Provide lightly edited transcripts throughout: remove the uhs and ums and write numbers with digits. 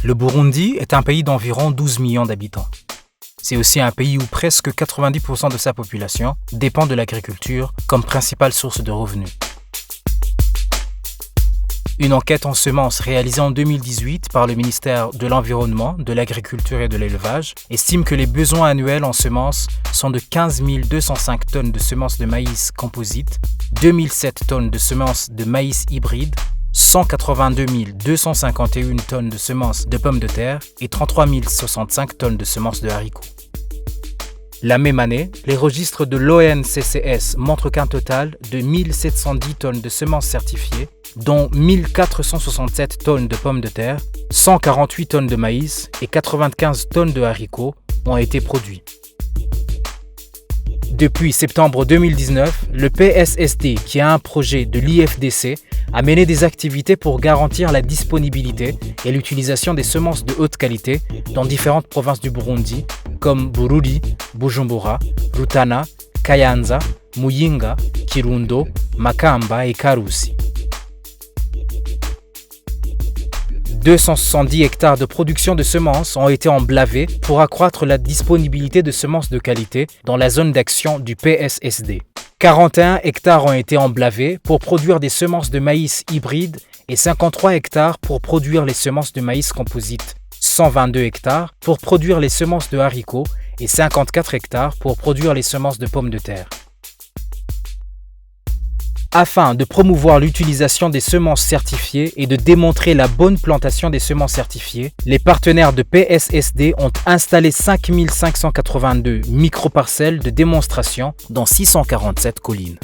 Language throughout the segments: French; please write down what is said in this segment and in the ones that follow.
Le Burundi est un pays d'environ 12 millions d'habitants. C'est aussi un pays où presque 90% de sa population dépend de l'agriculture comme principale source de revenus. Une enquête en semences réalisée en 2018 par le ministère de l'Environnement, de l'Agriculture et de l'Élevage estime que les besoins annuels en semences sont de 15 205 tonnes de semences de maïs composite, 2007 tonnes de semences de maïs hybride, 182 251 tonnes de semences de pommes de terre et 33 065 tonnes de semences de haricots. La même année, les registres de l'ONCCS montrent qu'un total de 1710 tonnes de semences certifiées, dont 1467 tonnes de pommes de terre, 148 tonnes de maïs et 95 tonnes de haricots ont été produits. Depuis septembre 2019, le PSSD, qui est un projet de l'IFDC, a mené des activités pour garantir la disponibilité et l'utilisation des semences de haute qualité dans différentes provinces du Burundi, comme Bururi, Bujumbura, Rutana, Kayanza, Muyinga, Kirundo, Makamba et Karusi. 270 hectares de production de semences ont été emblavés pour accroître la disponibilité de semences de qualité dans la zone d'action du PSSD. 41 hectares ont été emblavés pour produire des semences de maïs hybrides et 53 hectares pour produire les semences de maïs composite, 122 hectares pour produire les semences de haricots et 54 hectares pour produire les semences de pommes de terre. Afin de promouvoir l'utilisation des semences certifiées et de démontrer la bonne plantation des semences certifiées, les partenaires de PSSD ont installé 5 582 microparcelles de démonstration dans 647 collines.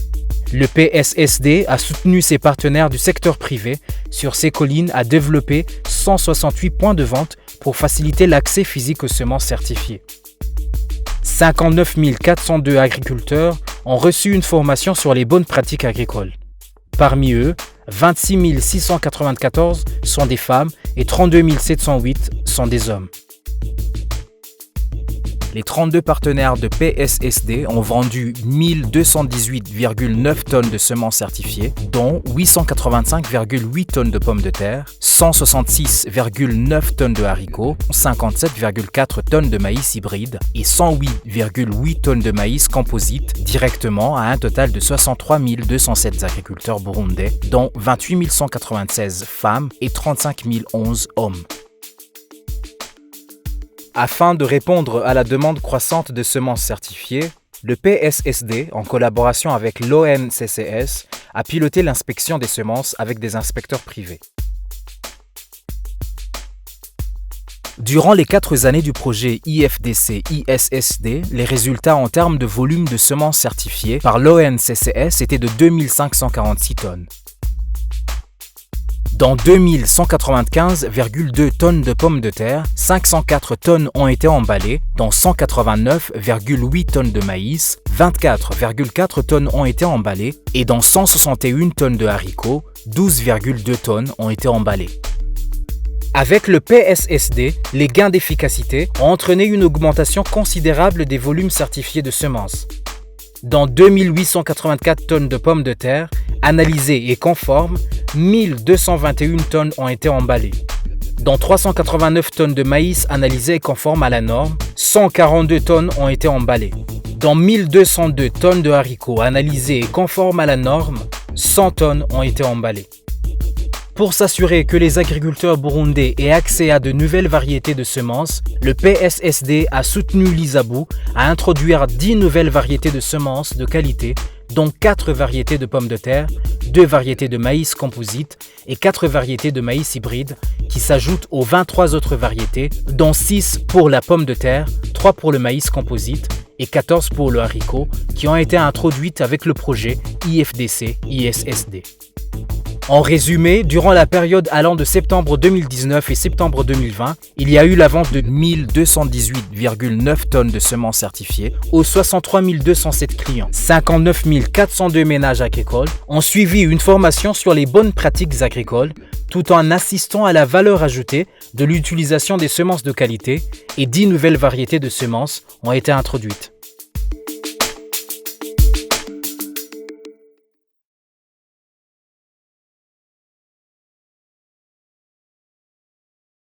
Le PSSD a soutenu ses partenaires du secteur privé sur ces collines à développer 168 points de vente pour faciliter l'accès physique aux semences certifiées. 59 402 agriculteurs ont reçu une formation sur les bonnes pratiques agricoles. Parmi eux, 26 694 sont des femmes et 32 708 sont des hommes. Les 32 partenaires de PSSD ont vendu 1218,9 tonnes de semences certifiées, dont 885,8 tonnes de pommes de terre, 166,9 tonnes de haricots, 57,4 tonnes de maïs hybride et 108,8 tonnes de maïs composite directement à un total de 63 207 agriculteurs burundais, dont 28 196 femmes et 35 011 hommes. Afin de répondre à la demande croissante de semences certifiées, le PSSD, en collaboration avec l'ONCCS, a piloté l'inspection des semences avec des inspecteurs privés. Durant les 4 années du projet IFDC-ISSD, les résultats en termes de volume de semences certifiées par l'ONCCS étaient de 2546 tonnes. Dans 2195,2 tonnes de pommes de terre, 504 tonnes ont été emballées, dans 189,8 tonnes de maïs, 24,4 tonnes ont été emballées et dans 161 tonnes de haricots, 12,2 tonnes ont été emballées. Avec le PSSD, les gains d'efficacité ont entraîné une augmentation considérable des volumes certifiés de semences. Dans 2884 tonnes de pommes de terre, analysées et conformes, 1221 tonnes ont été emballées. Dans 389 tonnes de maïs analysées et conformes à la norme, 142 tonnes ont été emballées. Dans 1202 tonnes de haricots analysées et conformes à la norme, 100 tonnes ont été emballées. Pour s'assurer que les agriculteurs burundais aient accès à de nouvelles variétés de semences, le PSSD a soutenu l'ISABU à introduire 10 nouvelles variétés de semences de qualité, dont 4 variétés de pommes de terre, 2 variétés de maïs composite et 4 variétés de maïs hybride, qui s'ajoutent aux 23 autres variétés, dont 6 pour la pomme de terre, 3 pour le maïs composite et 14 pour le haricot, qui ont été introduites avec le projet IFDC-ISSD. En résumé, durant la période allant de septembre 2019 et septembre 2020, il y a eu la vente de 1218,9 tonnes de semences certifiées aux 63 207 clients. 59 402 ménages agricoles ont suivi une formation sur les bonnes pratiques agricoles tout en assistant à la valeur ajoutée de l'utilisation des semences de qualité et 10 nouvelles variétés de semences ont été introduites.